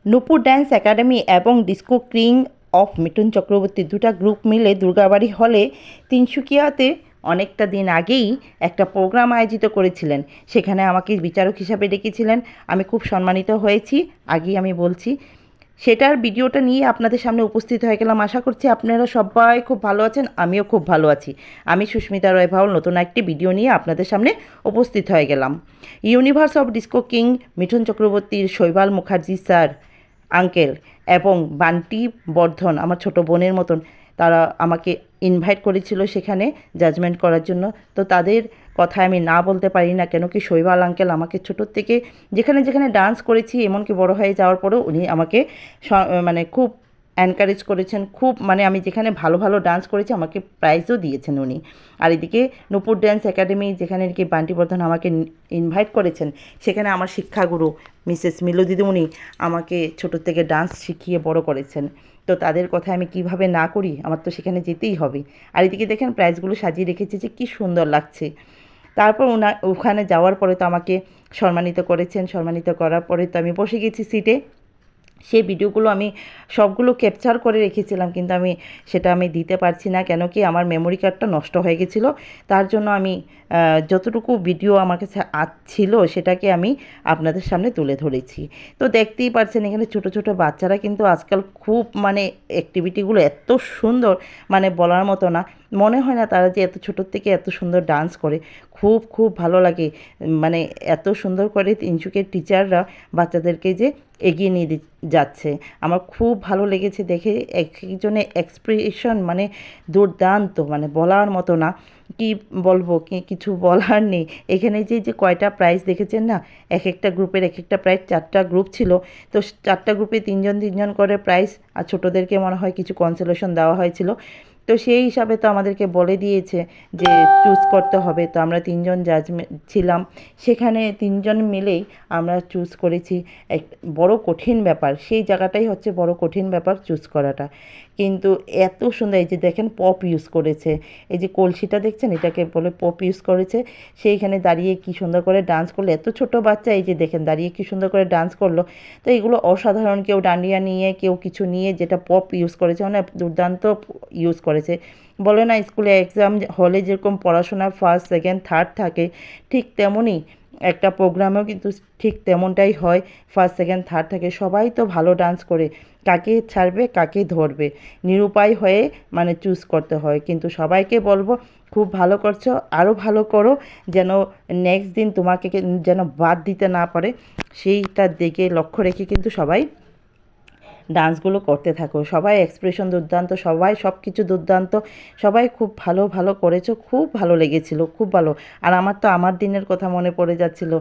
নূপুর dance academy এবং disco king of Mithun Chakraborty দুটা group মিলে দুর্গাবাড়ি হলে তিনসুকিয়াতে অনেকটা দিন আগেই একটা প্রোগ্রাম আয়োজিত করেছিলেন। সেখানে আমাকে বিচারক হিসাবে ডেকেছিলেন। আমি খুব সম্মানিত হয়েছি, আগেই আমি বলছি। সেটার ভিডিওটা নিয়ে আপনাদের সামনে উপস্থিত হয়ে গেলাম। আশা করছি আপনারা সবাই খুব ভালো আছেন, আমিও খুব ভালো আছি। আমি সুস্মিতা রয় ভাউল নতুন একটি ভিডিও নিয়ে আপনাদের সামনে উপস্থিত হয়ে গেলাম। Universe of disco king Mithun চক্রবর্তীর শৈবাল মুখার্জি স্যার, আঙ্কেল এবং বান্টি বর্ধন আমার ছোট বোনের মতন, তারা আমাকে ইনভাইট করেছিল সেখানে জাজমেন্ট করার জন্য। তো তাদের কথায় আমি না বলতে পারি না, কেন কি শৈবাল আঙ্কেল আমাকে ছোটোর থেকে যেখানে যেখানে ডান্স করেছি, এমনকি বড় হয়ে যাওয়ার পরেও উনি আমাকে মানে খুব এনকারেজ করেছেন। খুব মানে আমি যেখানে ভালো ভালো ডান্স করেছি আমাকে প্রাইজও দিয়েছেন উনি। আর এদিকে নূপুর ড্যান্স একাডেমি, যেখানে কি বান্টি বর্ধন আমাকে ইনভাইট করেছেন, সেখানে আমার শিক্ষাগুরু মিসেস মিলো দিদিমণি আমাকে ছোটোর থেকে ডান্স শিখিয়ে বড় করেছেন। তো তাদের কথায় আমি কিভাবে না করি, আমার তো সেখানে যেতেই হবে। আর এদিকে দেখেন প্রাইজগুলো সাজিয়ে রেখেছে, যে কী সুন্দর লাগছে। তারপর ওখানে যাওয়ার পরে তো আমাকে সম্মানিত করেছেন। সম্মানিত করার পরে তো আমি বসে গেছি সিটে। সেই ভিডিওগুলো আমি সবগুলো ক্যাপচার করে রেখেছিলাম, কিন্তু সেটা আমি দিতে পারছি না, কেন কি আমার মেমোরি কার্ডটা নষ্ট হয়ে গেছিলো। তার জন্য আমি যতটুকু ভিডিও আমার কাছে ছিল সেটাকে আমি আপনাদের সামনে তুলে ধরেছি। তো দেখতেই পারছেন এখানে ছোট ছোট বাচ্চারা কিন্তু আজকাল খুব মানে অ্যাক্টিভিটিগুলো এত সুন্দর, মানে বলার মতো না। মনে হয় না তারা যে এত ছোটোর থেকে এত সুন্দর ডান্স করে। খুব খুব ভালো লাগে, মানে এত সুন্দর করে তিনসুকের টিচাররা বাচ্চাদেরকে যে এগিয়ে নিয়ে যাচ্ছে। আমার খুব ভালো লেগেছে দেখে। এক একজনের এক্সপ্রেশন মানে দুর্দান্ত, মানে বলার মতো না। কি বলবো, কিছু বলার নেই। এখানে যে কয়টা প্রাইজ দেখেছেন না, এক একটা গ্রুপের এক একটা প্রাইজ, 4টা গ্রুপ ছিল। তো 4টা গ্রুপে 3জন 3জন করে প্রাইজ, আর ছোটোদেরকে মনে হয় কিছু কনসোলেশন দেওয়া হয়েছিল। তো সেই হিসাবে তো আমাদেরকে বলে দিয়েছে যে চুজ করতে হবে। তো আমরা 3জন জাজমেন্ট ছিলাম সেখানে, 3জন মিলেই আমরা চুজ করেছি। এক বড় কঠিন ব্যাপার, সেই জায়গাটাই হচ্ছে বড় কঠিন ব্যাপার, চুজ করাটা। কিন্তু এত সুন্দর, এই যে দেখেন পপ ইউজ করেছে, এই যে কলসিটা দেখছেন এটাকে বলে পপ ইউজ করেছে। সেইখানে দাঁড়িয়ে কি সুন্দর করে ডান্স করলো, এত ছোট বাচ্চা, এই যে দেখেন দাঁড়িয়ে কি সুন্দর করে ডান্স করলো। তো এগুলো অসাধারণ। কেউ ডান্ডিয়া নিয়ে, কেউ কিছু নিয়ে, যেটা পপ ইউজ করেছে মানে দুর্দান্ত ইউজ করেছে। বলে না স্কুলে এক্সাম হলে যেরকম পড়াশোনা ফার্স্ট সেকেন্ড থার্ড থাকে, ঠিক তেমনই একটা প্রোগ্রামেও কিন্তু ঠিক তেমনটাই হয়, ফার্স্ট সেকেন্ড থার্ড থাকে। সবাই তো ভালো ডান্স করে, কাকে ছাড়বে কাকে ধরবে, নিরুপায় হয়ে মানে চুজ করতে হয়। কিন্তু সবাইকে বলবো খুব ভালো করছো, আরও ভালো করো, যেন নেক্সট দিন তোমাকে যেন বাদ দিতে না পারে, সেইটার দিকে লক্ষ্য রেখে কিন্তু সবাই ডান্সগুলো করতে থাকো। সবাই এক্সপ্রেশন দুর্দান্ত, সবাই সব কিছু দুর্দান্ত, সবাই খুব ভালো ভালো করেছো, খুব ভালো লেগেছিল, খুব ভালো। আর আমার তো আমার দিনের কথা মনে পড়ে যাচ্ছিল,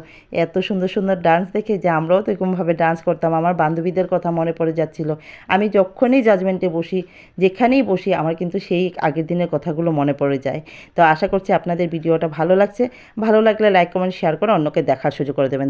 এত সুন্দর সুন্দর ডান্স দেখে, যে আমরাও তো এরকমভাবে ডান্স করতাম। আমার বান্ধবীদের কথা মনে পড়ে যাচ্ছিল। আমি যখনই জাজমেন্টে বসি, যেখানেই বসি, আমার কিন্তু সেই আগের দিনের কথাগুলো মনে পড়ে যায়। তো আশা করছি আপনাদের ভিডিওটা ভালো লাগছে। ভালো লাগলে লাইক কমেন্ট শেয়ার করে অন্যকে দেখার সুযোগ করে দেবেন।